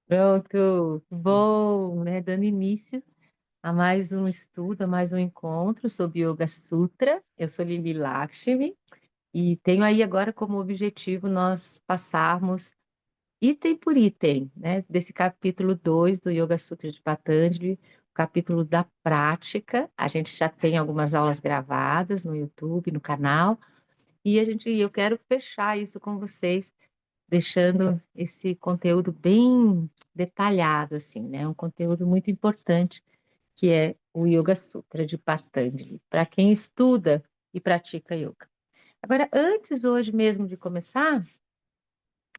Pronto, bom, né? Dando início a mais um estudo, a mais um encontro sobre Yoga Sutra. Eu sou Lili Lakshmi e tenho aí agora como objetivo nós passarmos item por item, né? Desse capítulo 2 do Yoga Sutra de Patanjali, o capítulo da prática. A gente já tem algumas aulas gravadas no YouTube, no canal, e eu quero fechar isso com vocês deixando esse conteúdo bem detalhado, assim, né? Um conteúdo muito importante, que é o Yoga Sutra de Patanjali, para quem estuda e pratica yoga. Agora, antes hoje mesmo de começar,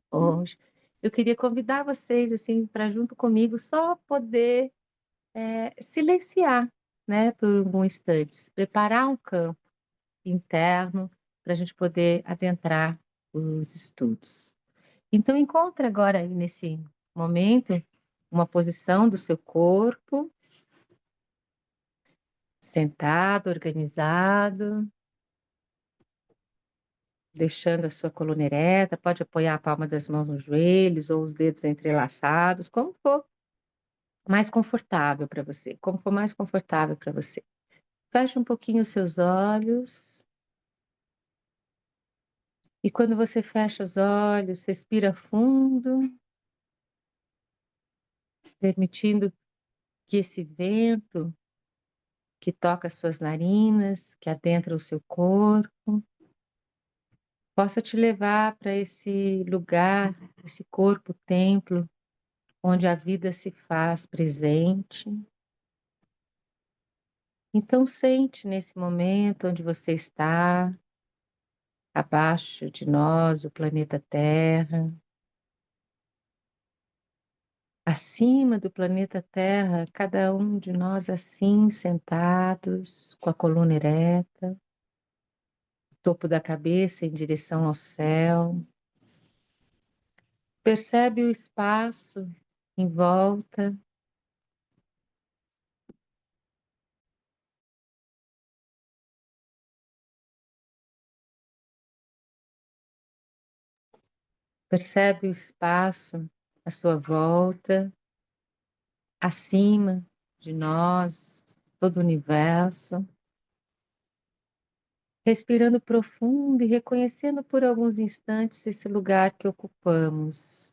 hoje, eu queria convidar vocês, assim, para junto comigo só poder silenciar, né, por um instante, preparar um campo interno para a gente poder adentrar os estudos. Então, encontre agora aí nesse momento uma posição do seu corpo, sentado, organizado, deixando a sua coluna ereta. Pode apoiar a palma das mãos nos joelhos ou os dedos entrelaçados, como for mais confortável para você, como for mais confortável para você. Feche um pouquinho os seus olhos. E quando você fecha os olhos, respira fundo, permitindo que esse vento que toca as suas narinas, que adentra o seu corpo, possa te levar para esse lugar, esse corpo-templo, onde a vida se faz presente. Então, sente nesse momento onde você está, abaixo de nós, o planeta Terra, acima do planeta Terra, cada um de nós assim, sentados, com a coluna ereta, topo da cabeça em direção ao céu. Percebe o espaço em volta, percebe o espaço à sua volta, acima de nós, todo o universo. Respirando profundo e reconhecendo por alguns instantes esse lugar que ocupamos,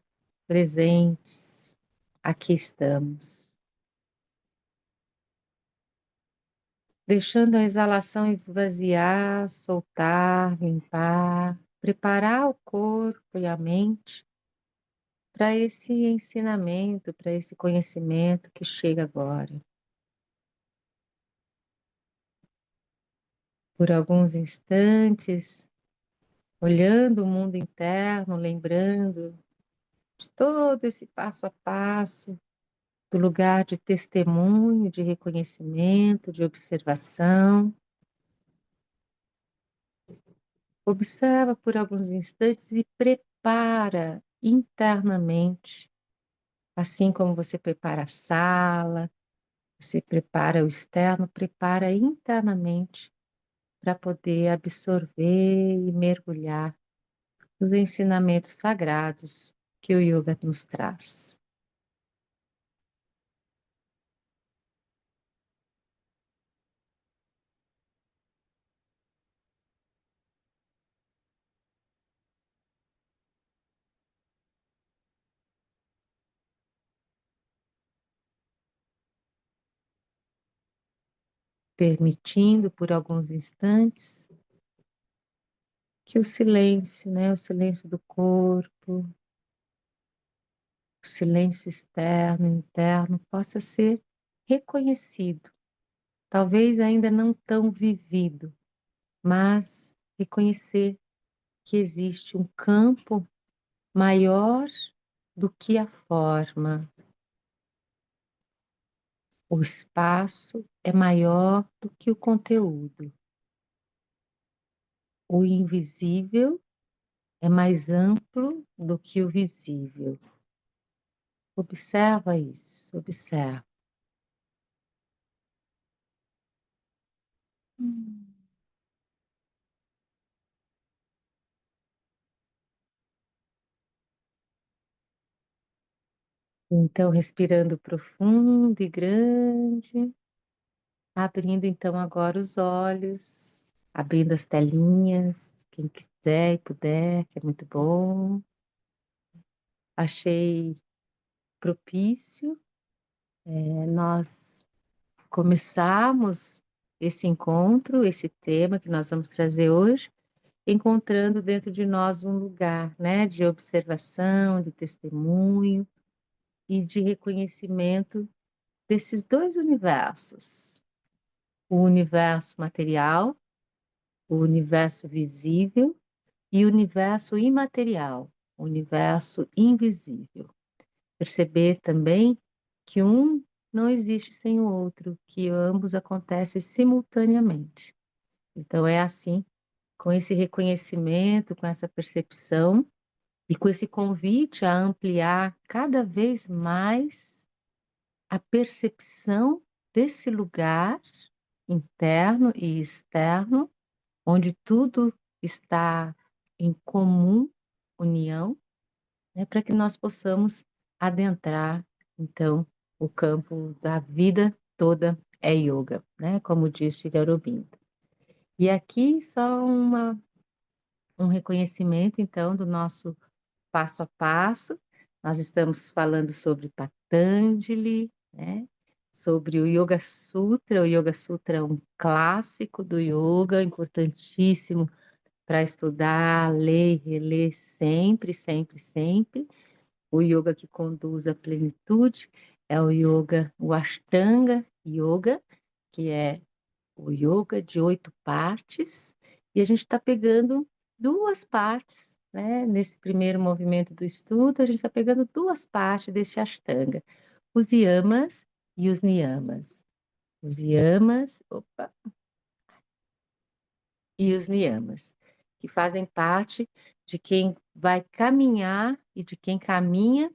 presentes, aqui estamos. Deixando a exalação esvaziar, soltar, limpar, preparar o corpo e a mente para esse ensinamento, para esse conhecimento que chega agora. Por alguns instantes, olhando o mundo interno, lembrando de todo esse passo a passo, do lugar de testemunho, de reconhecimento, de observação. Observa por alguns instantes e prepara internamente, assim como você prepara a sala, você prepara o externo, prepara internamente para poder absorver e mergulhar nos ensinamentos sagrados que o yoga nos traz. Permitindo por alguns instantes que o silêncio, né, o silêncio do corpo, o silêncio externo, interno, possa ser reconhecido, talvez ainda não tão vivido, mas reconhecer que existe um campo maior do que a forma. O espaço é maior do que o conteúdo. O invisível é mais amplo do que o visível. Observa isso, observa. Então, respirando profundo e grande, abrindo então agora os olhos, abrindo as telinhas, quem quiser e puder, que é muito bom. Achei propício, nós começarmos esse encontro, esse tema que nós vamos trazer hoje, encontrando dentro de nós um lugar, né, de observação, de testemunho e de reconhecimento desses dois universos, o universo material, o universo visível e o universo imaterial, o universo invisível. Perceber também que um não existe sem o outro, que ambos acontecem simultaneamente. Então é assim, com esse reconhecimento, com essa percepção e com esse convite a ampliar cada vez mais a percepção desse lugar interno e externo, onde tudo está em comum união, né, para que nós possamos adentrar, então, o campo da vida toda é yoga, né, como diz Sri Aurobindo. E aqui só um reconhecimento, então, do nosso passo a passo. Nós estamos falando sobre Patanjali, né? Sobre o Yoga Sutra. O Yoga Sutra é um clássico do yoga, importantíssimo para estudar, ler, reler sempre, sempre, sempre. O yoga que conduz à plenitude é o yoga, o Ashtanga Yoga, que é o yoga de 8 partes, e a gente está pegando 2 partes, né? Nesse primeiro movimento do estudo, a gente está pegando 2 partes desse Ashtanga, os yamas e os niyamas. Os yamas, opa, e os niyamas, que fazem parte de quem vai caminhar e de quem caminha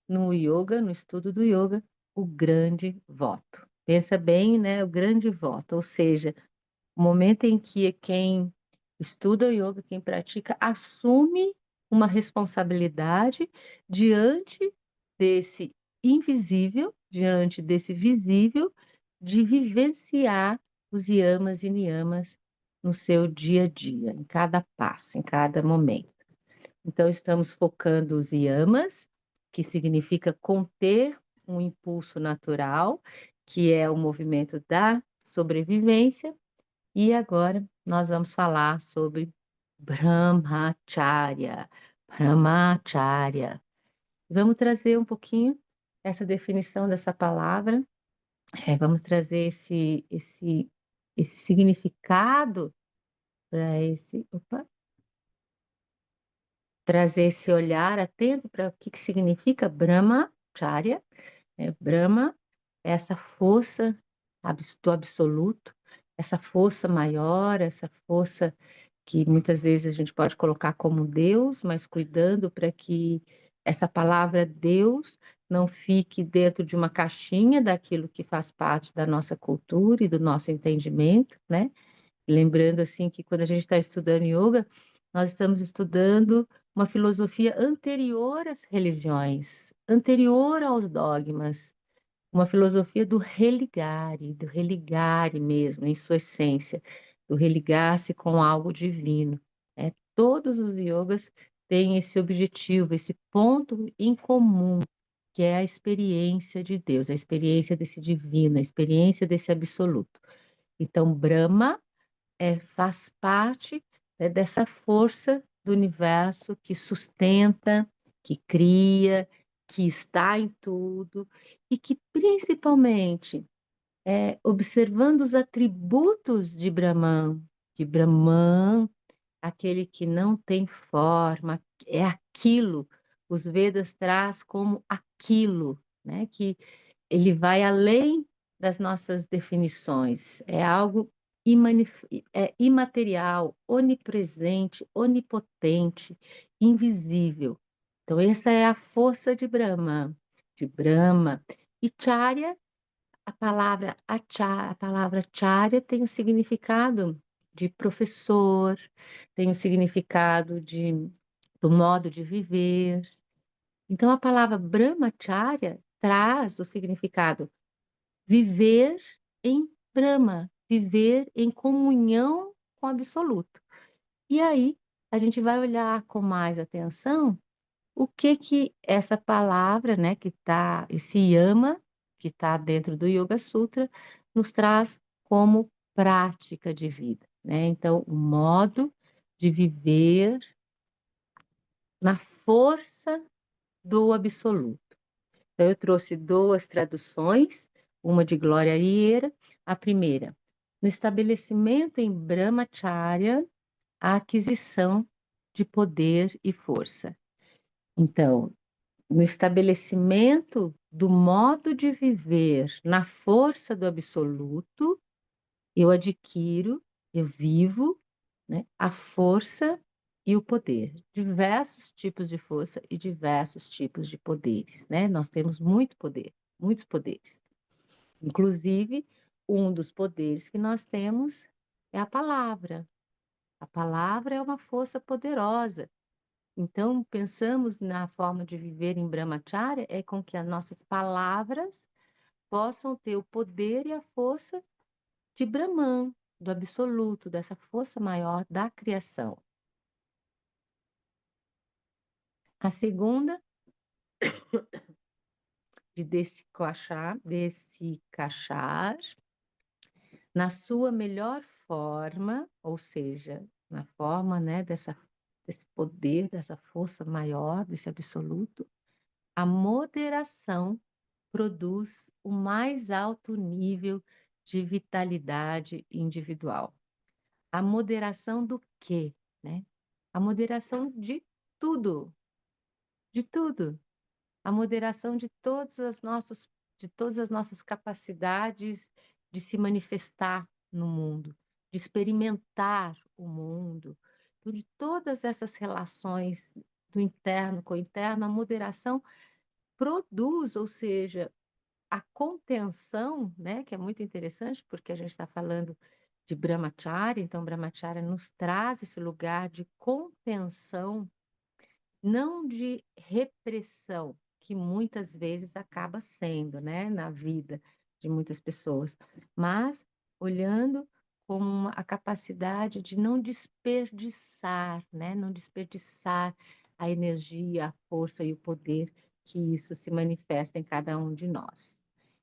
no yoga, no estudo do yoga, o grande voto. Pensa bem, né? O grande voto, ou seja, o momento em que quem estuda o yoga, quem pratica, assume uma responsabilidade diante desse invisível, diante desse visível, de vivenciar os yamas e niyamas no seu dia a dia, em cada passo, em cada momento. Então, estamos focando os yamas, que significa conter um impulso natural, que é o movimento da sobrevivência, e agora nós vamos falar sobre Brahmacharya. Brahmacharya. Vamos trazer um pouquinho essa definição dessa palavra, vamos trazer esse significado para trazer esse olhar atento para o que significa Brahmacharya. Brahma é essa força do absoluto, essa força maior, essa força que muitas vezes a gente pode colocar como Deus, mas cuidando para que essa palavra Deus não fique dentro de uma caixinha daquilo que faz parte da nossa cultura e do nosso entendimento, né? Lembrando assim que quando a gente está estudando yoga, nós estamos estudando uma filosofia anterior às religiões, anterior aos dogmas, uma filosofia do religare mesmo, em sua essência, do religar-se com algo divino. Todos os yogas têm esse objetivo, esse ponto em comum, que é a experiência de Deus, a experiência desse divino, a experiência desse absoluto. Então, Brahma faz parte, né, dessa força do universo que sustenta, que cria, que está em tudo e que principalmente observando os atributos de Brahman, aquele que não tem forma, é aquilo. Os Vedas traz como aquilo, né? Que ele vai além das nossas definições. É algo imaterial, onipresente, onipotente, invisível. Então, essa é a força de Brahma, de Brahma. E Charya, a palavra Charya tem o significado de professor, tem o significado do modo de viver, Então, a palavra Brahmacharya traz o significado viver em Brahma, viver em comunhão com o absoluto. E aí, a gente vai olhar com mais atenção o que que essa palavra, né, que tá, esse yama, que está dentro do Yoga Sutra, nos traz como prática de vida, né? Então, o modo de viver na força do absoluto. Então, eu trouxe duas traduções, uma de Glória Rieira. A primeira: no estabelecimento em Brahmacharya, a aquisição de poder e força. Então, no estabelecimento do modo de viver na força do absoluto, eu adquiro, eu vivo, né, a força e o poder. Diversos tipos de força e diversos tipos de poderes, né? Nós temos muito poder, muitos poderes. Inclusive, um dos poderes que nós temos é a palavra. A palavra é uma força poderosa. Então, pensamos na forma de viver em Brahmacharya é com que as nossas palavras possam ter o poder e a força de Brahman, do absoluto, dessa força maior da criação. A segunda, de desicachar na sua melhor forma, ou seja, na forma, né, desse poder, dessa força maior, desse absoluto, a moderação produz o mais alto nível de vitalidade individual. A moderação do quê, né? A moderação de tudo, de tudo. A moderação de todas as nossas capacidades de se manifestar no mundo, de experimentar o mundo, então, de todas essas relações do interno com o interno, a moderação produz, ou seja, a contenção, né, que é muito interessante, porque a gente está falando de Brahmacharya, então Brahmacharya nos traz esse lugar de contenção, não de repressão, que muitas vezes acaba sendo, né, na vida de muitas pessoas, mas olhando com a capacidade de não desperdiçar, né, não desperdiçar a energia, a força e o poder que isso se manifesta em cada um de nós.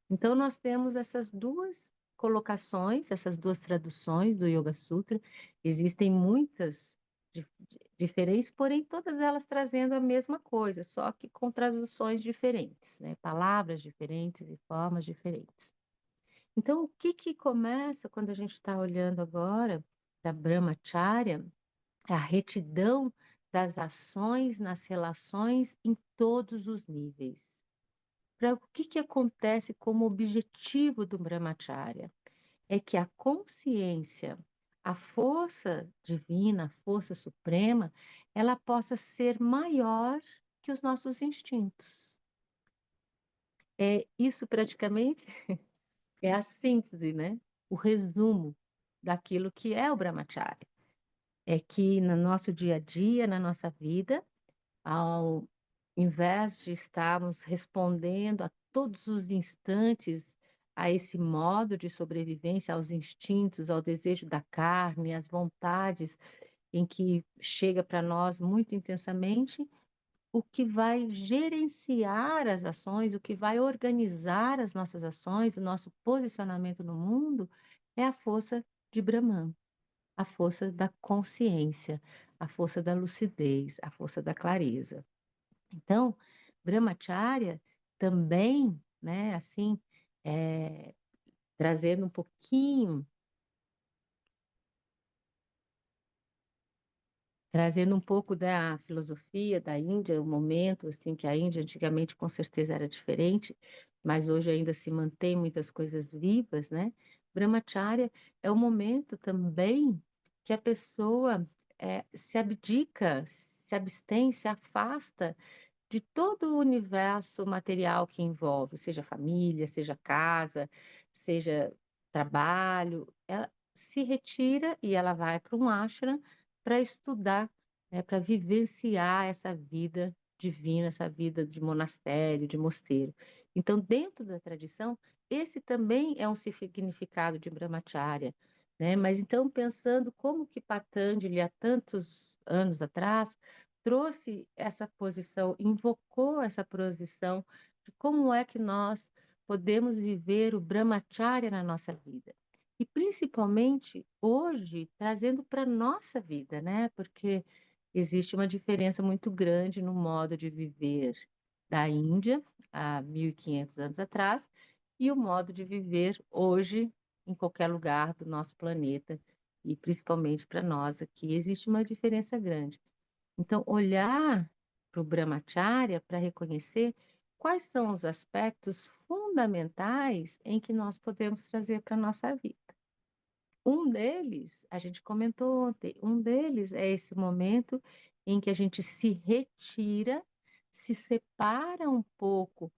Então, nós temos essas duas colocações, essas duas traduções do Yoga Sutra. Existem muitas diferentes, porém todas elas trazendo a mesma coisa, só que com traduções diferentes, né? Palavras diferentes e formas diferentes. Então, o que que começa quando a gente está olhando agora para Brahmacharya? A retidão das ações nas relações em todos os níveis. Para o que que acontece como objetivo do Brahmacharya? É que a consciência, a força divina, a força suprema, ela possa ser maior que os nossos instintos. É isso praticamente é a síntese, né? O resumo daquilo que é o Brahmacharya. É que no nosso dia a dia, na nossa vida, ao invés de estarmos respondendo a todos os instantes a esse modo de sobrevivência, aos instintos, ao desejo da carne, às vontades em que chega para nós muito intensamente, o que vai gerenciar as ações, o que vai organizar as nossas ações, o nosso posicionamento no mundo, é a força de Brahman, a força da consciência, a força da lucidez, a força da clareza. Então, Brahmacharya também, né, assim, trazendo um pouquinho, trazendo um pouco da filosofia da Índia, o momento assim que a Índia antigamente com certeza era diferente, mas hoje ainda se mantém muitas coisas vivas, né? Brahmacharya é o momento também que a pessoa se abdica, se abstém, se afasta de todo o universo material que envolve, seja família, seja casa, seja trabalho, ela se retira e ela vai para um ashram para estudar, né, para vivenciar essa vida divina, essa vida de monastério, de mosteiro. Então, dentro da tradição, esse também é um significado de Brahmacharya, né? Mas então, pensando como que Patanjali, há tantos anos atrás, trouxe essa posição, invocou essa posição de como é que nós podemos viver o Brahmacharya na nossa vida. E principalmente hoje, trazendo para a nossa vida, né? Porque existe uma diferença muito grande no modo de viver da Índia, há 1.500 anos atrás, e o modo de viver hoje em qualquer lugar do nosso planeta, e principalmente para nós aqui, existe uma diferença grande. Então, olhar para o Brahmacharya para reconhecer quais são os aspectos fundamentais em que nós podemos trazer para a nossa vida. Um deles, a gente comentou ontem, um deles é esse momento em que a gente se retira, se separa um pouco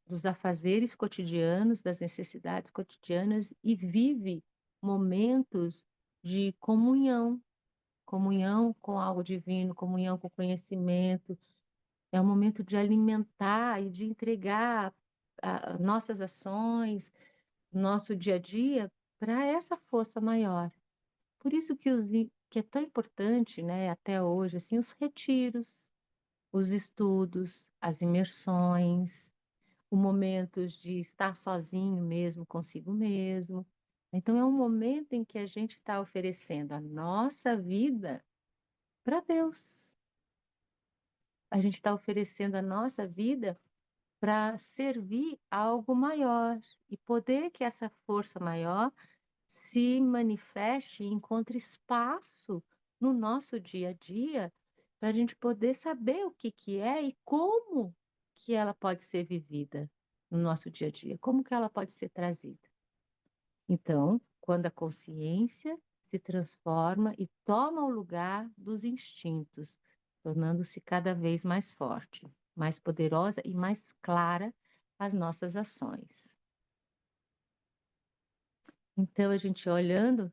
dos afazeres cotidianos, das necessidades cotidianas e vive momentos de comunhão, comunhão com algo divino, comunhão com o conhecimento. É um momento de alimentar e de entregar nossas ações, nosso dia a dia para essa força maior. Por isso que é tão importante, né, até hoje, assim, os retiros, os estudos, as imersões, o momento de estar sozinho mesmo, consigo mesmo. Então, é um momento em que a gente está oferecendo a nossa vida para Deus. A gente está oferecendo a nossa vida para servir a algo maior e poder que essa força maior se manifeste e encontre espaço no nosso dia a dia para a gente poder saber o que que é e como que ela pode ser vivida no nosso dia a dia, como que ela pode ser trazida. Então, quando a consciência se transforma e toma o lugar dos instintos, tornando-se cada vez mais forte, mais poderosa e mais clara as nossas ações. Então, a gente olhando,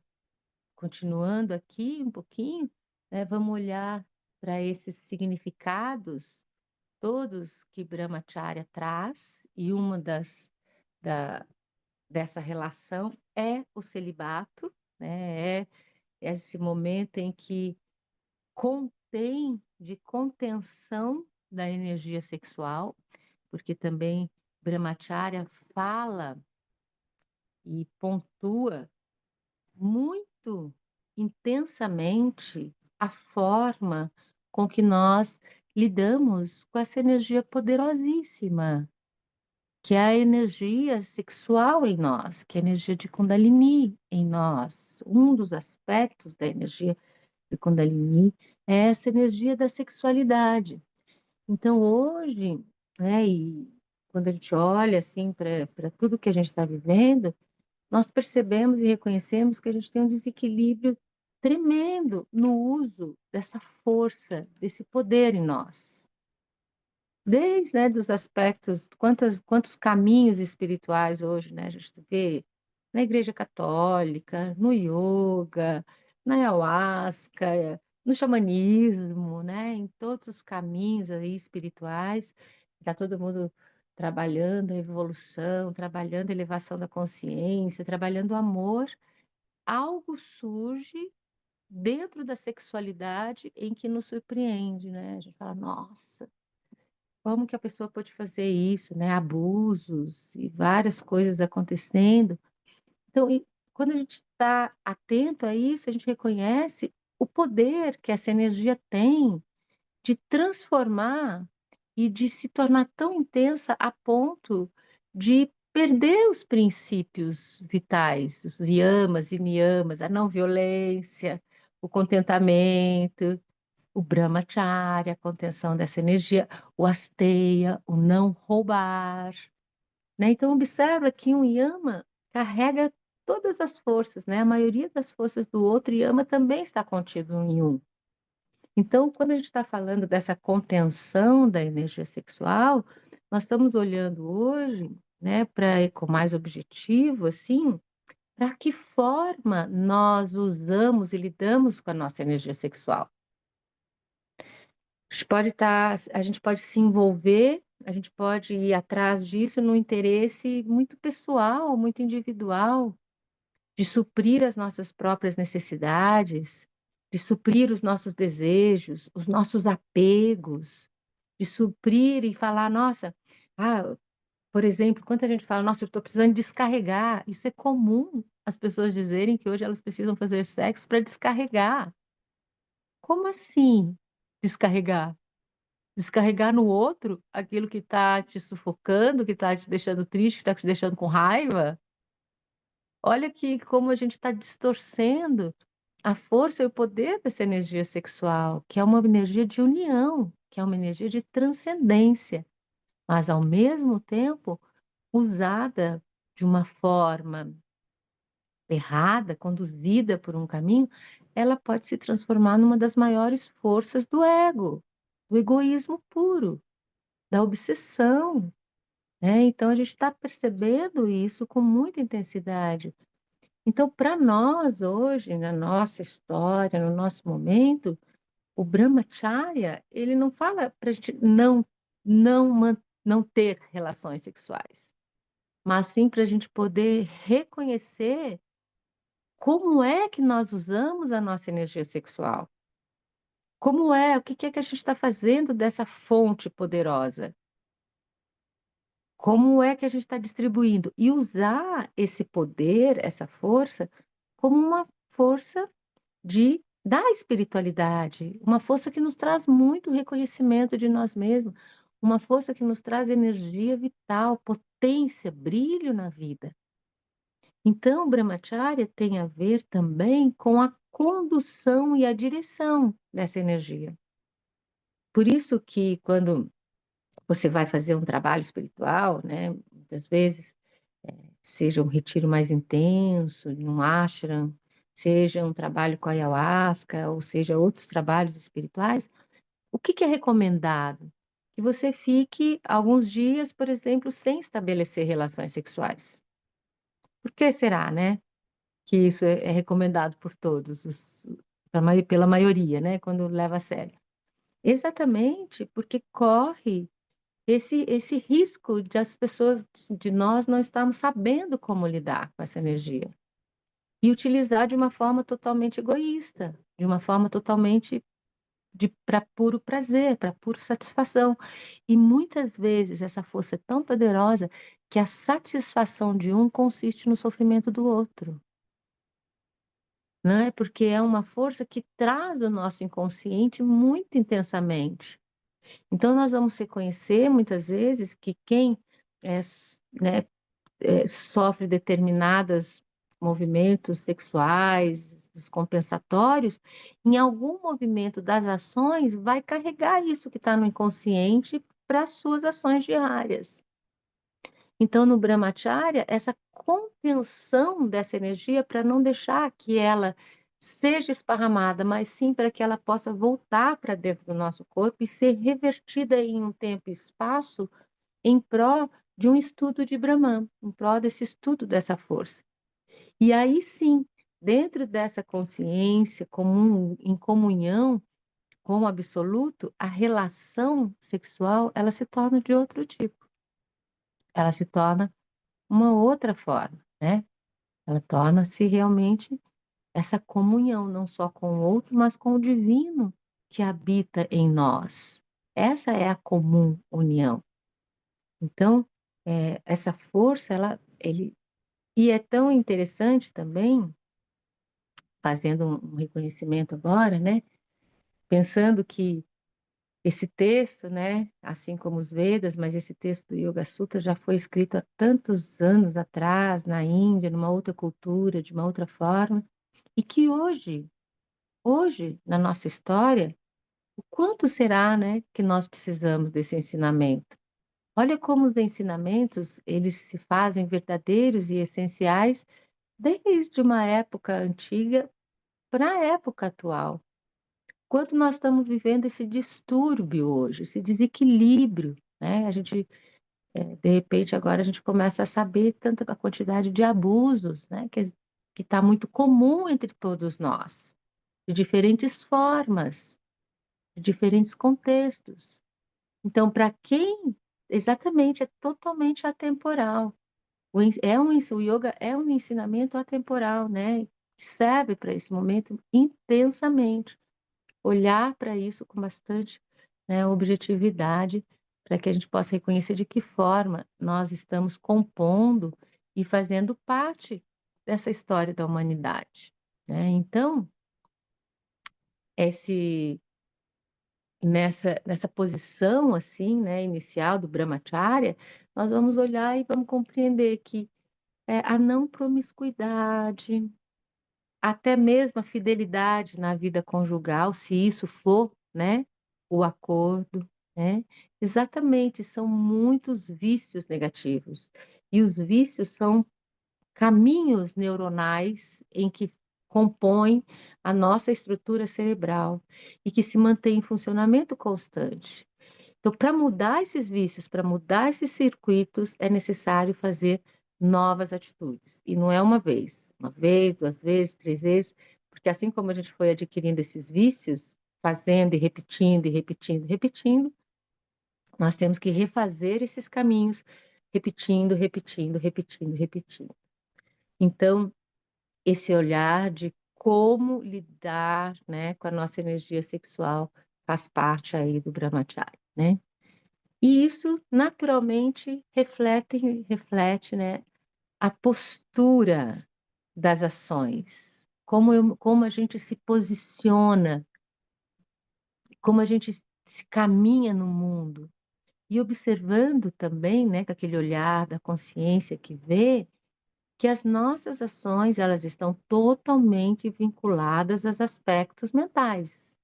continuando aqui um pouquinho, né, vamos olhar para esses significados todos que Brahmacharya traz, e uma da, dessa relação é o celibato, né, é esse momento em que contém, de contenção da energia sexual, porque também Brahmacharya fala e pontua muito intensamente a forma com que nós lidamos com essa energia poderosíssima, que é a energia sexual em nós, que é a energia de Kundalini em nós. Um dos aspectos da energia de Kundalini é essa energia da sexualidade. Então, hoje, né, e quando a gente olha assim para tudo que a gente está vivendo, nós percebemos e reconhecemos que a gente tem um desequilíbrio tremendo no uso dessa força, desse poder em nós. Desde, né, dos aspectos, quantos caminhos espirituais hoje, né, a gente vê na Igreja Católica, no yoga, na ayahuasca, no xamanismo, né, em todos os caminhos aí espirituais, está todo mundo trabalhando a evolução, trabalhando a elevação da consciência, trabalhando o amor. Algo surge dentro da sexualidade em que nos surpreende, né? A gente fala, nossa, como que a pessoa pode fazer isso, né? Abusos e várias coisas acontecendo. Então, quando a gente está atento a isso, a gente reconhece o poder que essa energia tem de transformar e de se tornar tão intensa a ponto de perder os princípios vitais, os yamas e niyamas, a não violência, o contentamento, o brahmacharya, a contenção dessa energia, o asteya, o não roubar, né? Então, observa que um yama carrega todas as forças, né? A maioria das forças do outro yama também está contido em um. Então, quando a gente está falando dessa contenção da energia sexual, nós estamos olhando hoje, né, para com mais objetivo, assim, para que forma nós usamos e lidamos com a nossa energia sexual. a gente pode se envolver, a gente pode ir atrás disso no interesse muito pessoal, muito individual, de suprir as nossas próprias necessidades, de suprir os nossos desejos, os nossos apegos, de suprir e falar, nossa, ah, por exemplo, quanta gente fala, nossa, eu estou precisando descarregar. Isso é comum as pessoas dizerem que hoje elas precisam fazer sexo para descarregar. Como assim descarregar? Descarregar no outro aquilo que está te sufocando, que está te deixando triste, que está te deixando com raiva? Olha que como a gente está distorcendo a força e o poder dessa energia sexual, que é uma energia de união, que é uma energia de transcendência, mas ao mesmo tempo usada de uma forma errada, conduzida por um caminho, ela pode se transformar numa das maiores forças do ego, do egoísmo puro, da obsessão, né? Então a gente está percebendo isso com muita intensidade. Então, para nós hoje, na nossa história, no nosso momento, o Brahmacharya, ele não fala para a gente não ter relações sexuais, mas sim para a gente poder reconhecer como é que nós usamos a nossa energia sexual. Como é, o que é que a gente está fazendo dessa fonte poderosa? Como é que a gente está distribuindo? E usar esse poder, essa força, como uma força da espiritualidade, uma força que nos traz muito reconhecimento de nós mesmos, uma força que nos traz energia vital, potência, brilho na vida. Então, o Brahmacharya tem a ver também com a condução e a direção dessa energia. Por isso que quando você vai fazer um trabalho espiritual, né, muitas vezes, seja um retiro mais intenso, em um ashram, seja um trabalho com ayahuasca, ou seja, outros trabalhos espirituais, o que é recomendado? Que você fique alguns dias, por exemplo, sem estabelecer relações sexuais. Por que será, né? Que isso é recomendado por todos, pela maioria, né? Quando leva a sério. Exatamente porque corre esse risco de as pessoas, de nós não estarmos sabendo como lidar com essa energia. E utilizar de uma forma totalmente egoísta, de uma forma totalmente para puro prazer, para pura satisfação. E muitas vezes essa força é tão poderosa que a satisfação de um consiste no sofrimento do outro, né? Porque é uma força que traz o nosso inconsciente muito intensamente. Então, nós vamos reconhecer muitas vezes que quem né, sofre determinados movimentos sexuais descompensatórios, em algum movimento das ações, vai carregar isso que está no inconsciente para as suas ações diárias. Então, no Brahmacharya, essa contenção dessa energia para não deixar que ela seja esparramada, mas sim para que ela possa voltar para dentro do nosso corpo e ser revertida em um tempo e espaço em prol de um estudo de Brahman, em prol desse estudo dessa força. E aí sim, dentro dessa consciência comum, em comunhão com o absoluto, a relação sexual, ela se torna de outro tipo. Ela se torna uma outra forma, né? Ela torna-se realmente essa comunhão, não só com o outro, mas com o divino que habita em nós. Essa é a comum união. Então, essa força, e é tão interessante também, fazendo um reconhecimento agora, né? Pensando que esse texto, né, assim como os Vedas, mas esse texto do Yoga Sutra já foi escrito há tantos anos atrás, na Índia, numa outra cultura, de uma outra forma, e que hoje, na nossa história, o quanto será, né, que nós precisamos desse ensinamento? Olha como os ensinamentos, eles se fazem verdadeiros e essenciais desde uma época antiga para a época atual. Quanto nós estamos vivendo esse distúrbio hoje, esse desequilíbrio, né? A gente, de repente, agora a gente começa a saber tanta a quantidade de abusos, né? Que está muito comum entre todos nós, de diferentes formas, de diferentes contextos. Então, para quem exatamente é totalmente atemporal. O yoga é um ensinamento atemporal, né? Que serve para esse momento intensamente. Olhar para isso com bastante, né, objetividade, para que a gente possa reconhecer de que forma nós estamos compondo e fazendo parte dessa história da humanidade, né? Então, esse nessa posição assim, né, inicial do Brahmacharya, nós vamos olhar e vamos compreender que a não promiscuidade, até mesmo a fidelidade na vida conjugal, se isso for, né, o acordo, né? Exatamente, são muitos vícios negativos. E os vícios são caminhos neuronais em que compõem a nossa estrutura cerebral e que se mantém em funcionamento constante. Então, para mudar esses vícios, para mudar esses circuitos, é necessário fazer novas atitudes. E não é uma vez, duas vezes, três vezes, porque assim como a gente foi adquirindo esses vícios, fazendo e repetindo e repetindo, repetindo, nós temos que refazer esses caminhos, repetindo, repetindo, repetindo, repetindo. Então, esse olhar de como lidar, né, com a nossa energia sexual faz parte aí do Brahmacharya, né? E isso naturalmente reflete, né, a postura das ações, como a gente se posiciona, como a gente se caminha no mundo. E observando também, né, com aquele olhar da consciência que vê, que as nossas ações elas estão totalmente vinculadas aos aspectos mentais.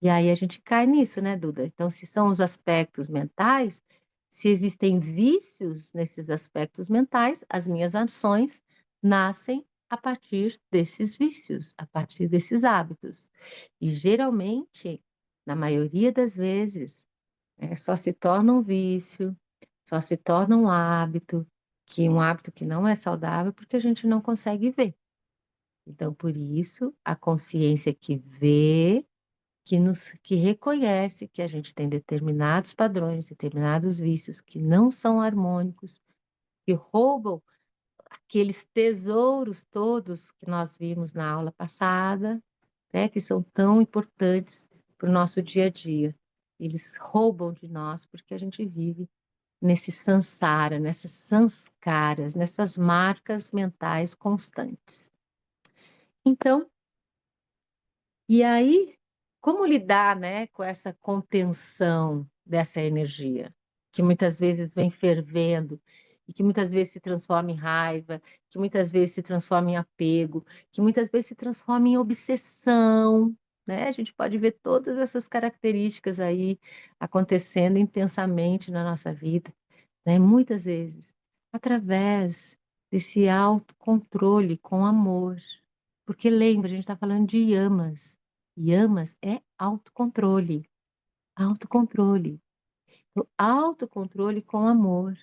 E aí a gente cai nisso, né, Duda? Então, se são os aspectos mentais, se existem vícios nesses aspectos mentais, as minhas ações nascem a partir desses vícios, a partir desses hábitos. E geralmente, na maioria das vezes, só se torna um vício, só se torna um hábito que não é saudável, porque a gente não consegue ver. Então, por isso, a consciência que vê que reconhece que a gente tem determinados padrões, determinados vícios que não são harmônicos, que roubam aqueles tesouros todos que nós vimos na aula passada, né, que são tão importantes para o nosso dia a dia. Eles roubam de nós porque a gente vive nesse samsara, nessas sanskaras, nessas marcas mentais constantes. Então, e aí, como lidar, né, com essa contenção dessa energia, que muitas vezes vem fervendo, e que muitas vezes se transforma em raiva, que muitas vezes se transforma em apego, que muitas vezes se transforma em obsessão, né? A gente pode ver todas essas características aí acontecendo intensamente na nossa vida, né? Muitas vezes, através desse autocontrole com amor. Porque lembra, a gente está falando de yamas. Yamas é autocontrole. Autocontrole. Então, autocontrole com amor.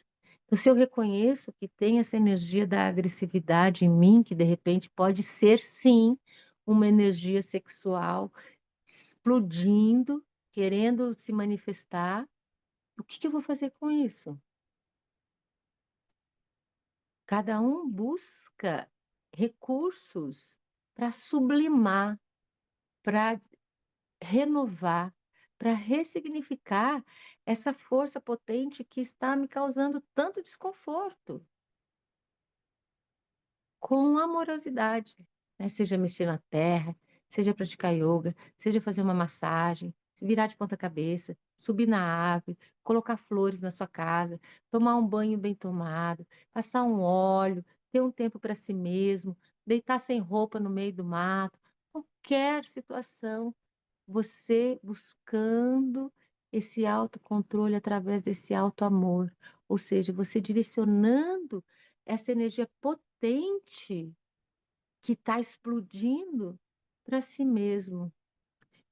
Então, se eu reconheço que tem essa energia da agressividade em mim, que de repente pode ser, sim, uma energia sexual explodindo, querendo se manifestar, o que que eu vou fazer com isso? Cada um busca recursos para sublimar, para renovar, para ressignificar essa força potente que está me causando tanto desconforto, com amorosidade, né? Seja mexer na terra, seja praticar yoga, seja fazer uma massagem, se virar de ponta cabeça, subir na árvore, colocar flores na sua casa, tomar um banho bem tomado, passar um óleo, ter um tempo para si mesmo, deitar sem roupa no meio do mato, qualquer situação você buscando esse autocontrole através desse autoamor, ou seja, você direcionando essa energia potente que está explodindo para si mesmo,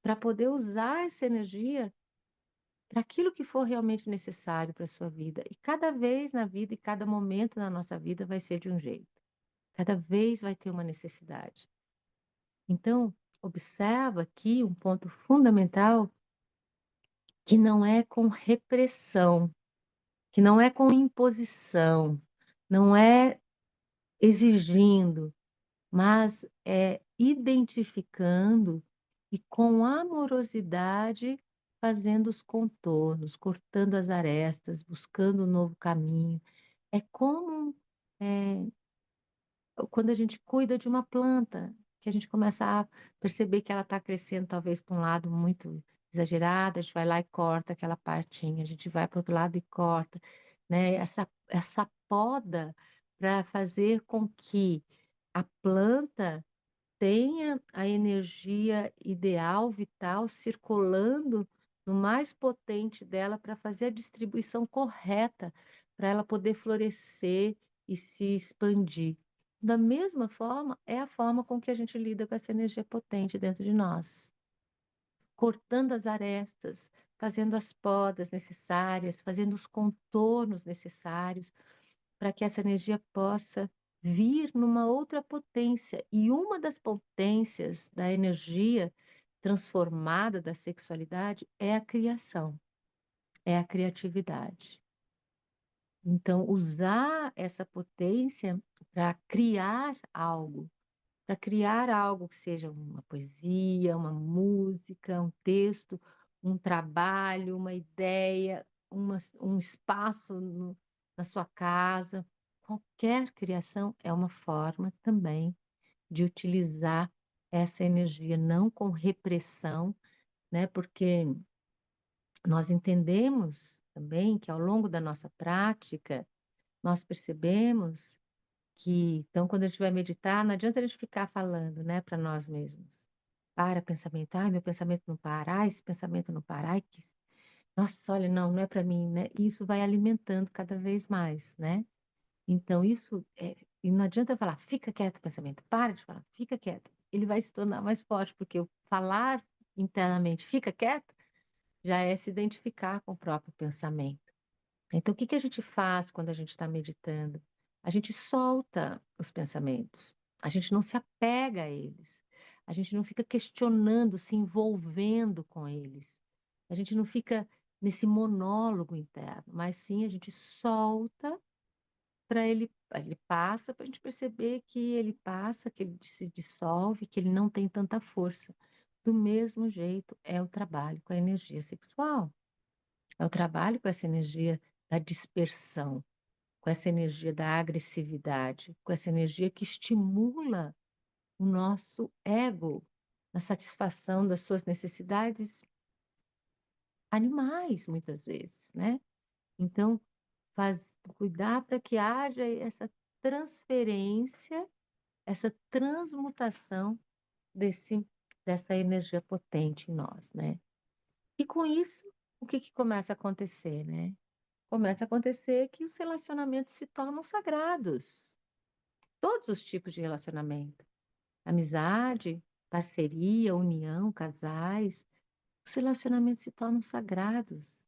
para poder usar essa energia para aquilo que for realmente necessário para a sua vida. E cada vez na vida e cada momento na nossa vida vai ser de um jeito. Cada vez vai ter uma necessidade. Então, observa aqui um ponto fundamental que não é com repressão, que não é com imposição, não é exigindo, mas é identificando e com amorosidade fazendo os contornos, cortando as arestas, buscando um novo caminho. É como é, quando a gente cuida de uma planta, que a gente começa a perceber que ela está crescendo talvez para um lado muito exagerado, a gente vai lá e corta aquela partinha, a gente vai para o outro lado e corta, né? Essa poda para fazer com que a planta tenha a energia ideal, vital, circulando no mais potente dela para fazer a distribuição correta, para ela poder florescer e se expandir. Da mesma forma, é a forma com que a gente lida com essa energia potente dentro de nós, cortando as arestas, fazendo as podas necessárias, fazendo os contornos necessários para que essa energia possa vir numa outra potência. E uma das potências da energia transformada da sexualidade é a criação, é a criatividade. Então, usar essa potência para criar algo que seja uma poesia, uma música, um texto, um trabalho, uma ideia, um espaço na sua casa. Qualquer criação é uma forma também de utilizar essa energia, não com repressão, né? Porque nós entendemos também que ao longo da nossa prática, nós percebemos que, então, quando a gente vai meditar, não adianta a gente ficar falando, né, para nós mesmos. Para pensamento, ai, meu pensamento não para, ai, esse pensamento não para, ai, que... Nossa, olha, não, não é para mim, né? E isso vai alimentando cada vez mais, né? Então, isso é... E não adianta falar, fica quieto, pensamento, para de falar, fica quieto. Ele vai se tornar mais forte, porque o falar internamente, fica quieto, já é se identificar com o próprio pensamento. Então, o que que a gente faz quando a gente está meditando? A gente solta os pensamentos, a gente não se apega a eles, a gente não fica questionando, se envolvendo com eles, a gente não fica nesse monólogo interno, mas sim a gente solta para ele passa para a gente perceber que ele passa, que ele se dissolve, que ele não tem tanta força. Do mesmo jeito é o trabalho com a energia sexual. É o trabalho com essa energia da dispersão, com essa energia da agressividade, com essa energia que estimula o nosso ego na satisfação das suas necessidades animais, muitas vezes, né? Então, cuidar para que haja essa transferência, essa transmutação desse, dessa energia potente em nós, né? E com isso, o que que começa a acontecer, né? Começa a acontecer que os relacionamentos se tornam sagrados. Todos os tipos de relacionamento. Amizade, parceria, união, casais. Os relacionamentos se tornam sagrados.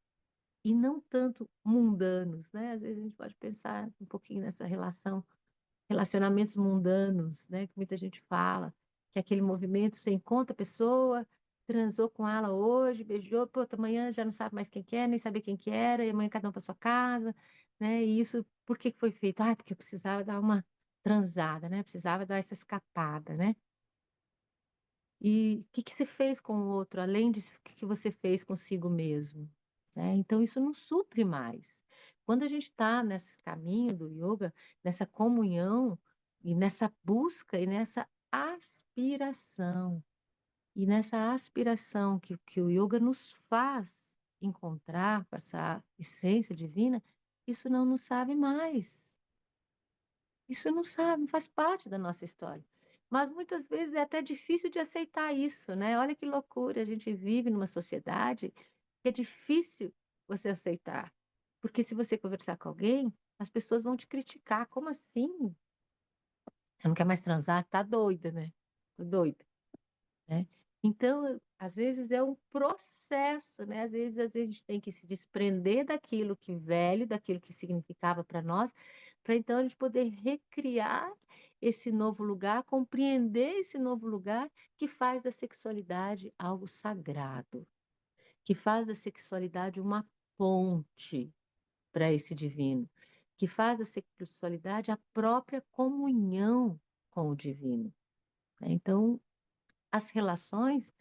E não tanto mundanos, né? Às vezes a gente pode pensar um pouquinho nessa relação, relacionamentos mundanos, né? Que muita gente fala, que é aquele movimento, você encontra a pessoa, transou com ela hoje, beijou, pô, amanhã já não sabe mais quem que é, nem saber quem que era, e amanhã cada um para sua casa, né? E isso, por que que foi feito? Ah, porque eu precisava dar uma transada, né? Precisava dar essa escapada, né? E o que que você fez com o outro, além disso, o que que você fez consigo mesmo? Né? Então, isso não supre mais. Quando a gente está nesse caminho do yoga, nessa comunhão, e nessa busca, e nessa aspiração, e nessa aspiração que o yoga nos faz encontrar com essa essência divina, isso não nos sabe mais. Isso não sabe, não faz parte da nossa história. Mas muitas vezes é até difícil de aceitar isso, né? Olha que loucura, a gente vive numa sociedade que é difícil você aceitar. Porque se você conversar com alguém, as pessoas vão te criticar. Como assim? Você não quer mais transar? Você tá doida, né? Tô doida, né? Então, às vezes é um processo, né? Às vezes a gente tem que se desprender daquilo que velho, daquilo que significava para nós, para então a gente poder recriar esse novo lugar, compreender esse novo lugar que faz da sexualidade algo sagrado, que faz da sexualidade uma ponte para esse divino, que faz da sexualidade a própria comunhão com o divino, né? Então, as relações,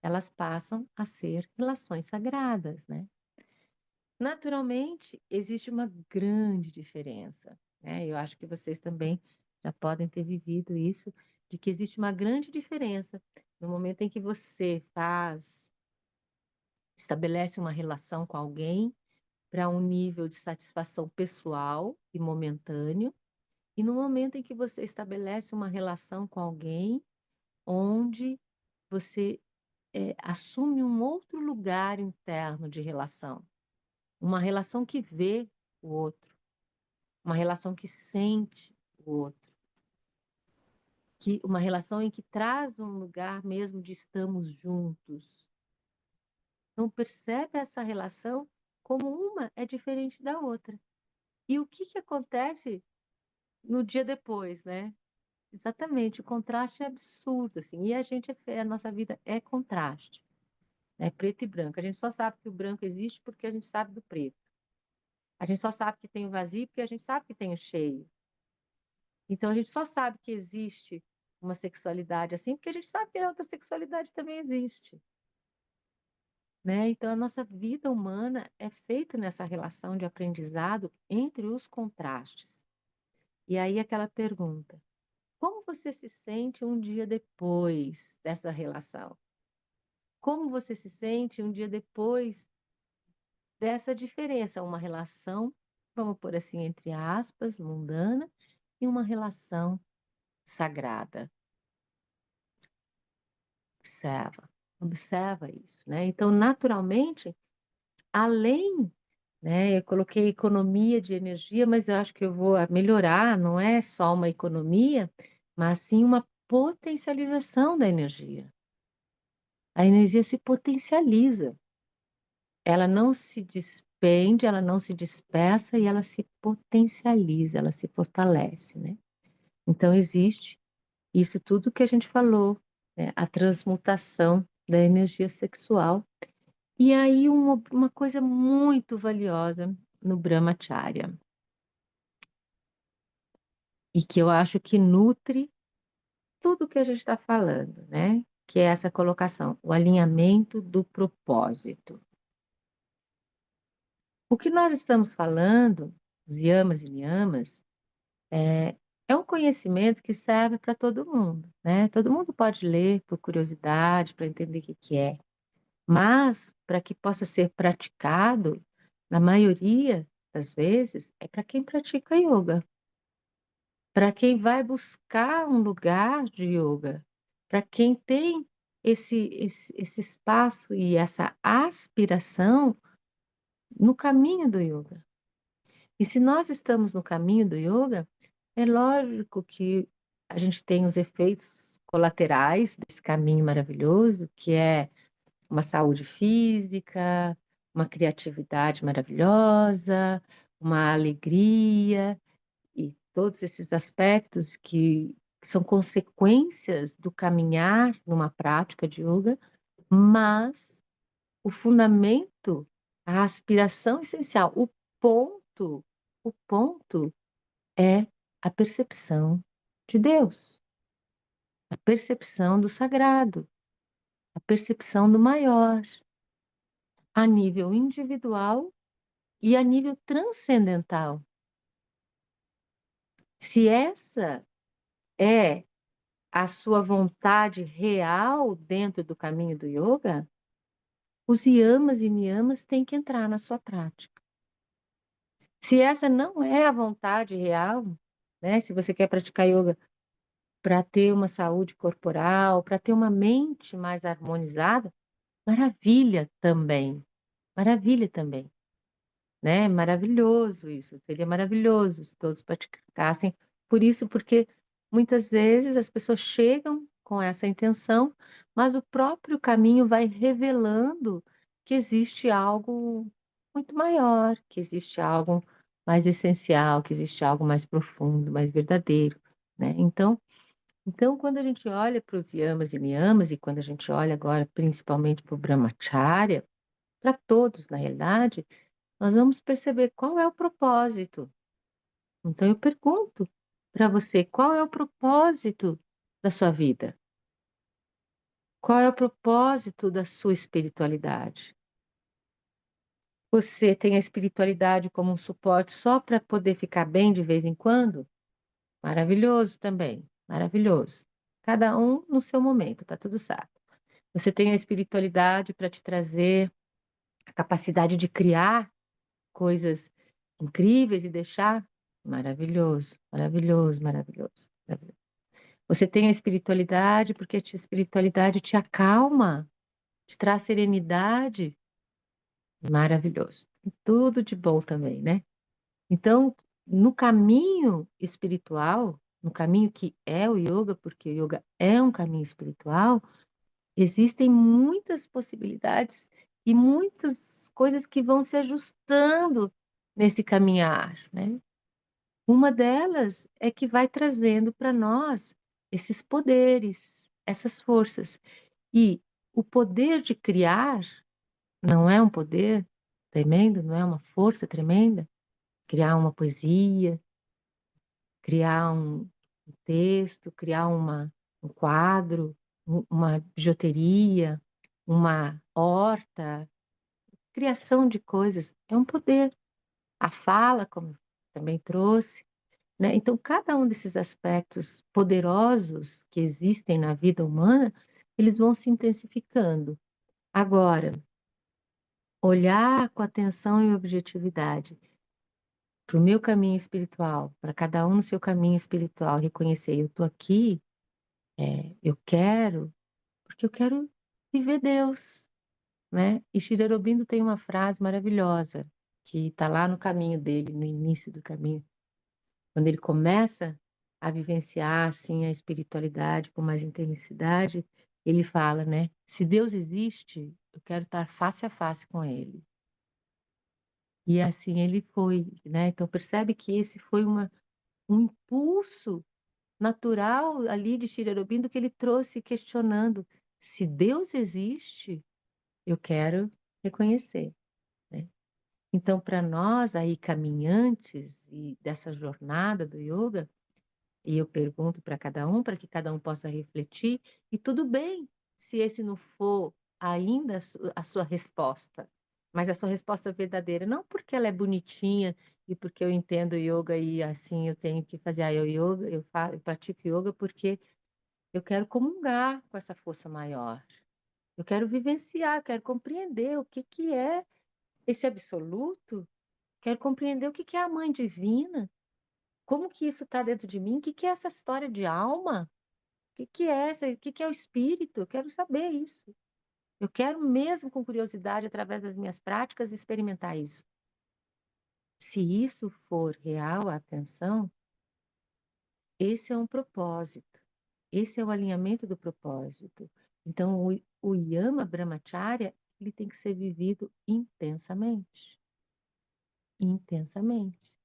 elas passam a ser relações sagradas, né? Naturalmente, existe uma grande diferença, né? Eu acho que vocês também já podem ter vivido isso, de que existe uma grande diferença no momento em que você estabelece uma relação com alguém para um nível de satisfação pessoal e momentâneo, e no momento em que você estabelece uma relação com alguém onde você assume um outro lugar interno de relação, uma relação que vê o outro, uma relação que sente o outro, uma relação em que traz um lugar mesmo de estamos juntos. Então percebe essa relação como uma é diferente da outra. E o que acontece no dia depois, né? Exatamente, o contraste é absurdo, assim, e a nossa vida é contraste, é preto e branco. A gente só sabe que o branco existe porque a gente sabe do preto. A gente só sabe que tem o vazio porque a gente sabe que tem o cheio. Então a gente só sabe que existe uma sexualidade assim porque a gente sabe que a outra sexualidade também existe, né? Então a nossa vida humana é feita nessa relação de aprendizado entre os contrastes. E aí aquela pergunta: como você se sente um dia depois dessa relação? Como você se sente um dia depois dessa diferença? Uma relação, vamos pôr assim, entre aspas, mundana, e uma relação sagrada. Observa, observa isso, né? Então, naturalmente, além, né, eu coloquei economia de energia, mas eu acho que eu vou melhorar, não é só uma economia, mas sim uma potencialização da energia. A energia se potencializa. Ela não se despende, ela não se dispersa e ela se potencializa, ela se fortalece, né? Então existe isso tudo que a gente falou, né? A transmutação da energia sexual. E aí uma coisa muito valiosa no Brahmacharya, e que eu acho que nutre tudo que a gente está falando, né? Que é essa colocação, o alinhamento do propósito. O que nós estamos falando, os yamas e niyamas, é um conhecimento que serve para todo mundo, né? Todo mundo pode ler por curiosidade, para entender o que que é, mas para que possa ser praticado, na maioria das vezes, é para quem pratica yoga, para quem vai buscar um lugar de yoga, para quem tem esse espaço e essa aspiração no caminho do yoga. E se nós estamos no caminho do yoga, é lógico que a gente tem os efeitos colaterais desse caminho maravilhoso, que é uma saúde física, uma criatividade maravilhosa, uma alegria e todos esses aspectos que são consequências do caminhar numa prática de yoga, mas o fundamento, a aspiração essencial, o ponto é a percepção de Deus, a percepção do sagrado, a percepção do maior, a nível individual e a nível transcendental. Se essa é a sua vontade real dentro do caminho do yoga, os yamas e niyamas têm que entrar na sua prática. Se essa não é a vontade real, né? Se você quer praticar yoga para ter uma saúde corporal, para ter uma mente mais harmonizada, maravilha também, né? Maravilhoso isso, seria maravilhoso se todos praticassem por isso, porque muitas vezes as pessoas chegam com essa intenção, mas o próprio caminho vai revelando que existe algo muito maior, que existe algo mais essencial, que existe algo mais profundo, mais verdadeiro, né? Então, quando a gente olha para os yamas e niyamas, e quando a gente olha agora principalmente para o Brahmacharya, para todos, na realidade, nós vamos perceber qual é o propósito. Então eu pergunto para você, qual é o propósito da sua vida? Qual é o propósito da sua espiritualidade? Você tem a espiritualidade como um suporte só para poder ficar bem de vez em quando? Maravilhoso também, maravilhoso. Cada um no seu momento, tá tudo certo. Você tem a espiritualidade para te trazer a capacidade de criar coisas incríveis e deixar maravilhoso, maravilhoso, maravilhoso, maravilhoso. Você tem a espiritualidade porque a espiritualidade te acalma, te traz serenidade, maravilhoso. E tudo de bom também, né? Então, no caminho espiritual, no caminho que é o yoga, porque o yoga é um caminho espiritual, existem muitas possibilidades e muitas coisas que vão se ajustando nesse caminhar, né? Uma delas é que vai trazendo para nós esses poderes, essas forças. E o poder de criar não é um poder tremendo, não é uma força tremenda? Criar uma poesia, criar um texto, criar um quadro, uma bijuteria, uma horta, criação de coisas, é um poder. A fala, como eu também trouxe, né? Então, cada um desses aspectos poderosos que existem na vida humana, eles vão se intensificando. Agora, olhar com atenção e objetividade para o meu caminho espiritual, para cada um no seu caminho espiritual, reconhecer, eu estou aqui, eu quero, porque eu quero viver Deus, né? E Sri Aurobindo tem uma frase maravilhosa, que está lá no caminho dele, no início do caminho, quando ele começa a vivenciar assim a espiritualidade com mais intensidade, ele fala, né? Se Deus existe, eu quero estar face a face com Ele. E assim ele foi, né? Então percebe que esse foi um impulso natural ali de Sri Aurobindo que ele trouxe questionando se Deus existe, eu quero reconhecer, né? Então, para nós aí caminhantes e dessa jornada do yoga, e eu pergunto para cada um, para que cada um possa refletir, e tudo bem se esse não for ainda a sua resposta, mas a sua resposta verdadeira, não porque ela é bonitinha e porque eu entendo yoga e assim eu tenho que fazer, eu yoga, eu pratico yoga porque eu quero comungar com essa força maior. Eu quero vivenciar, quero compreender o que que é esse absoluto, quero compreender o que que é a mãe divina, como que isso está dentro de mim, o que que é essa história de alma, que é essa, o que que é o espírito, eu quero saber isso. Eu quero mesmo com curiosidade, através das minhas práticas, experimentar isso. Se isso for real a atenção, esse é um propósito. Esse é o alinhamento do propósito. Então, o Yama Brahmacharya, ele tem que ser vivido intensamente. Intensamente.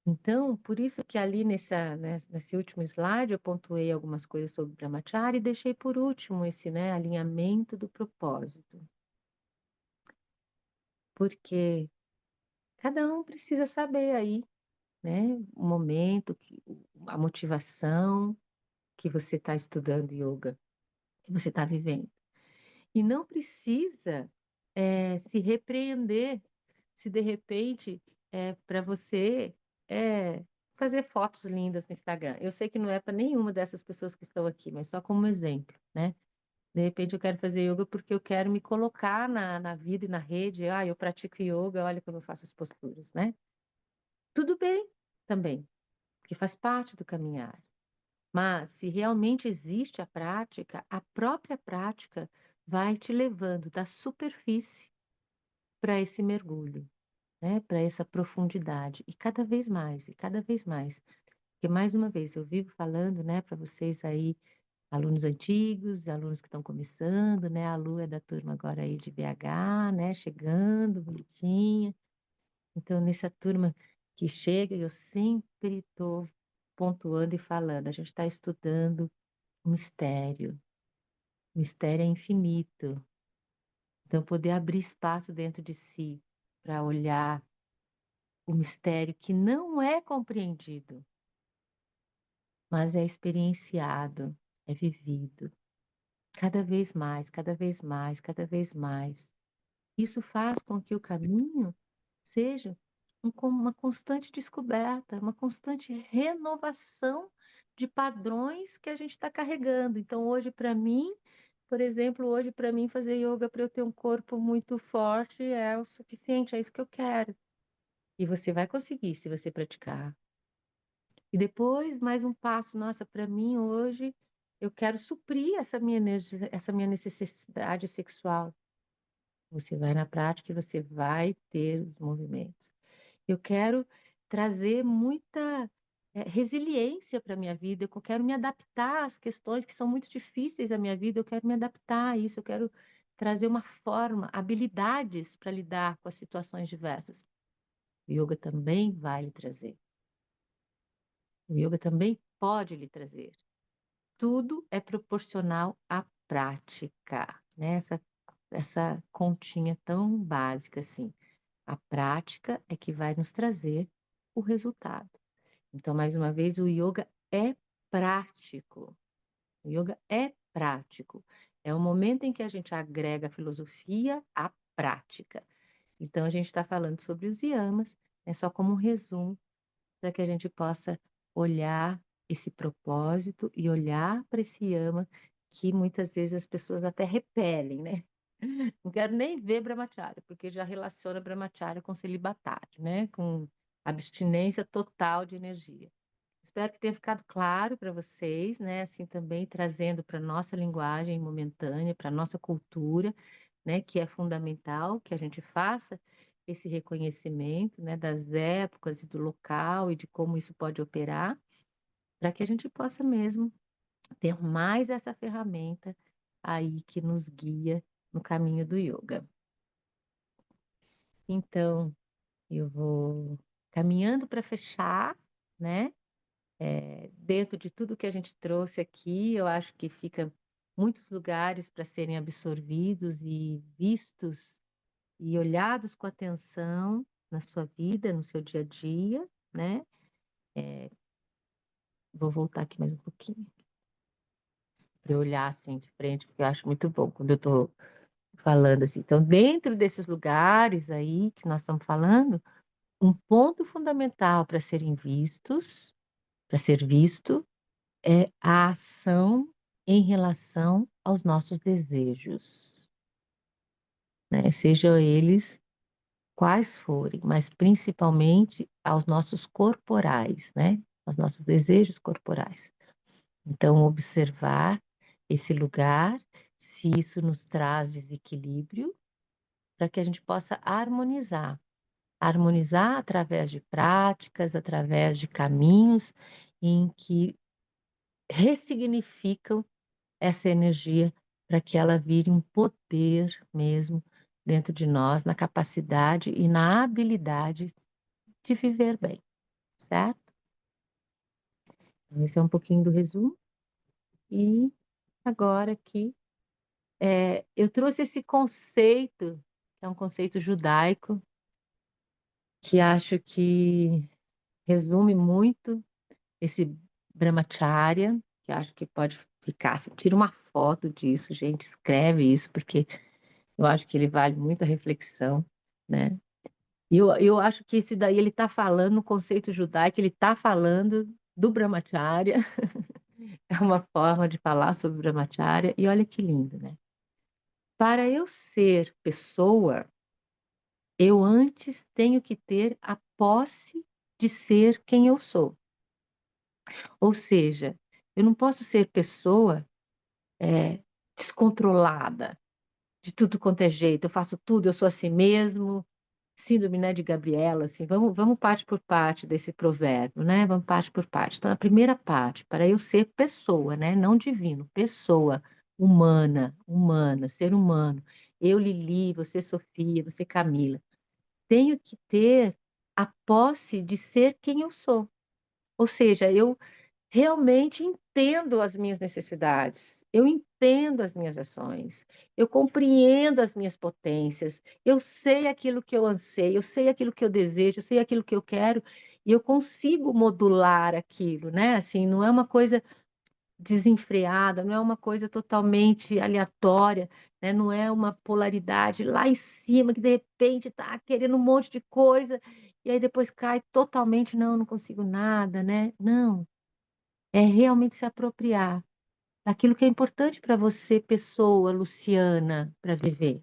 Então, por isso que ali nesse último slide eu pontuei algumas coisas sobre Brahmacharya e deixei por último esse, né, alinhamento do propósito. Porque cada um precisa saber aí, né, o momento, a motivação que você está estudando yoga, que você está vivendo. E não precisa se repreender se de repente para você fazer fotos lindas no Instagram. Eu sei que não é para nenhuma dessas pessoas que estão aqui, mas só como exemplo, né? De repente eu quero fazer yoga porque eu quero me colocar na vida e na rede. Ah, eu pratico yoga, olha como eu faço as posturas, né? Tudo bem também, porque faz parte do caminhar. Mas se realmente existe a prática, a própria prática vai te levando da superfície para esse mergulho, né? Para essa profundidade. E cada vez mais, e cada vez mais. Porque, mais uma vez, eu vivo falando, né, para vocês aí, alunos antigos, alunos que estão começando, né? A Lu é da turma agora aí de BH, né? Chegando, bonitinha. Então, nessa turma que chega, eu sempre estou pontuando e falando, a gente está estudando o mistério. O mistério é infinito. Então, poder abrir espaço dentro de si para olhar o mistério que não é compreendido, mas é experienciado, é vivido, cada vez mais, cada vez mais, cada vez mais. Isso faz com que o caminho seja uma constante descoberta, uma constante renovação de padrões que a gente está carregando. Então, hoje, para mim, por exemplo, hoje, para mim, fazer yoga para eu ter um corpo muito forte é o suficiente, é isso que eu quero. E você vai conseguir se você praticar. E depois, mais um passo, nossa, para mim hoje, eu quero suprir essa minha energia, essa minha necessidade sexual. Você vai na prática e você vai ter os movimentos. Eu quero trazer muita resiliência para a minha vida, eu quero me adaptar às questões que são muito difíceis da minha vida, eu quero me adaptar a isso, eu quero trazer uma forma, habilidades para lidar com as situações diversas. O yoga também vai lhe trazer. O yoga também pode lhe trazer. Tudo é proporcional à prática, né? Essa continha tão básica assim. A prática é que vai nos trazer o resultado. Então, mais uma vez, o yoga é prático. O yoga é prático. É o momento em que a gente agrega a filosofia à prática. Então, a gente está falando sobre os yamas, é só como um resumo para que a gente possa olhar esse propósito e olhar para esse yama que muitas vezes as pessoas até repelem, né? Não quero nem ver Brahmacharya, porque já relaciona Brahmacharya com celibatário, né? Com abstinência total de energia. Espero que tenha ficado claro para vocês, né? Assim também trazendo para a nossa linguagem momentânea, para a nossa cultura, né? Que é fundamental que a gente faça esse reconhecimento, né? Das épocas e do local e de como isso pode operar, para que a gente possa mesmo ter mais essa ferramenta aí que nos guia no caminho do yoga. Então, eu vou caminhando para fechar, né? Dentro de tudo que a gente trouxe aqui, eu acho que fica muitos lugares para serem absorvidos e vistos e olhados com atenção na sua vida, no seu dia a dia, né? Vou voltar aqui mais um pouquinho para eu olhar assim de frente, porque eu acho muito bom quando eu estou falando assim. Então, dentro desses lugares aí que nós estamos falando, um ponto fundamental para serem vistos, para ser visto, é a ação em relação aos nossos desejos, né? Sejam eles quais forem, mas principalmente aos nossos corporais, né? Aos nossos desejos corporais. Então, observar esse lugar, se isso nos traz desequilíbrio, para que a gente possa harmonizar. Harmonizar através de práticas, através de caminhos em que ressignificam essa energia para que ela vire um poder mesmo dentro de nós, na capacidade e na habilidade de viver bem, certo? Então, esse é um pouquinho do resumo. E agora aqui, eu trouxe esse conceito, que é um conceito judaico, que acho que resume muito esse Brahmacharya, que acho que pode ficar. Tira uma foto disso, gente, escreve isso, porque eu acho que ele vale muita reflexão, né? E eu acho que esse daí ele está falando no conceito judaico, ele está falando do Brahmacharya, é uma forma de falar sobre Brahmacharya, e olha que lindo, né? Para eu ser pessoa, eu antes tenho que ter a posse de ser quem eu sou. Ou seja, eu não posso ser pessoa descontrolada, de tudo quanto é jeito, eu faço tudo, eu sou assim mesmo, síndrome, né, de Gabriela, assim, vamos parte por parte desse provérbio, né? Vamos parte por parte. Então, a primeira parte, para eu ser pessoa, né, não divino, pessoa humana, humana, ser humano. Eu, Lili, você, Sofia, você, Camila, tenho que ter a posse de ser quem eu sou. Ou seja, eu realmente entendo as minhas necessidades, eu entendo as minhas ações, eu compreendo as minhas potências, eu sei aquilo que eu anseio, eu sei aquilo que eu desejo, eu sei aquilo que eu quero, e eu consigo modular aquilo, né? Assim, não é uma coisa desenfreada, não é uma coisa totalmente aleatória, né? Não é uma polaridade lá em cima que de repente está querendo um monte de coisa e aí depois cai totalmente, não, não consigo nada, né? Não, é realmente se apropriar daquilo que é importante para você, pessoa, Luciana, para viver.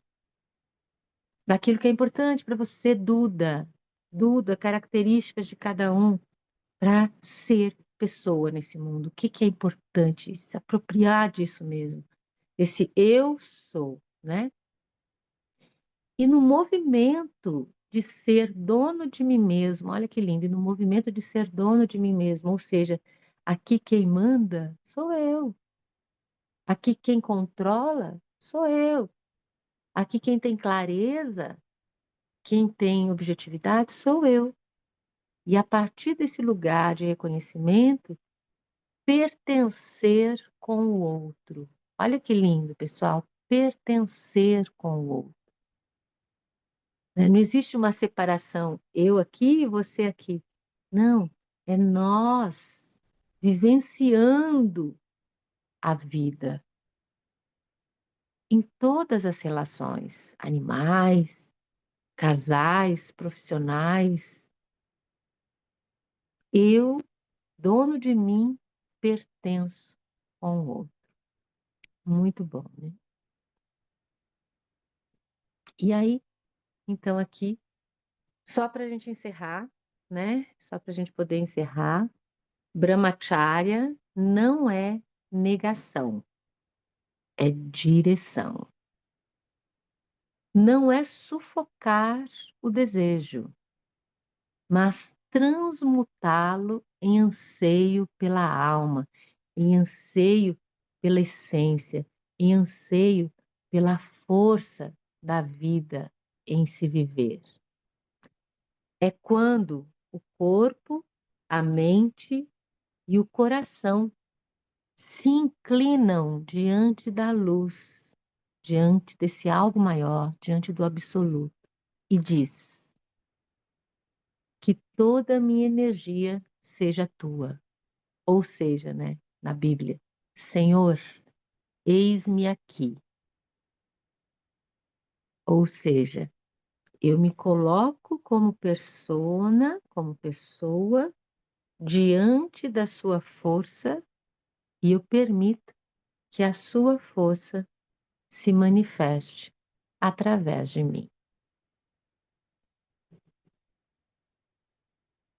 Daquilo que é importante para você, Duda. Duda, características de cada um para ser pessoa nesse mundo. O que que é importante? Se apropriar disso mesmo. Esse eu sou, né? E no movimento de ser dono de mim mesmo, olha que lindo, e no movimento de ser dono de mim mesmo, ou seja, aqui quem manda sou eu. Aqui quem controla sou eu. Aqui quem tem clareza, quem tem objetividade sou eu. E a partir desse lugar de reconhecimento, pertencer com o outro. Olha que lindo, pessoal, pertencer com o outro. Né? Não existe uma separação, eu aqui e você aqui. Não, é nós vivenciando a vida em todas as relações, animais, casais, profissionais. Eu, dono de mim, pertenço com o outro. Muito bom, né? E aí, então, aqui, só para a gente encerrar, né? Só para a gente poder encerrar, Brahmacharya não é negação, é direção. Não é sufocar o desejo, mas transmutá-lo em anseio pela alma, em anseio pela essência, em anseio pela força da vida em se viver. É quando o corpo, a mente e o coração se inclinam diante da luz, diante desse algo maior, diante do absoluto, e diz: que toda a minha energia seja tua. Ou seja, né, na Bíblia, Senhor, eis-me aqui. Ou seja, eu me coloco como persona, como pessoa, diante da sua força e eu permito que a sua força se manifeste através de mim.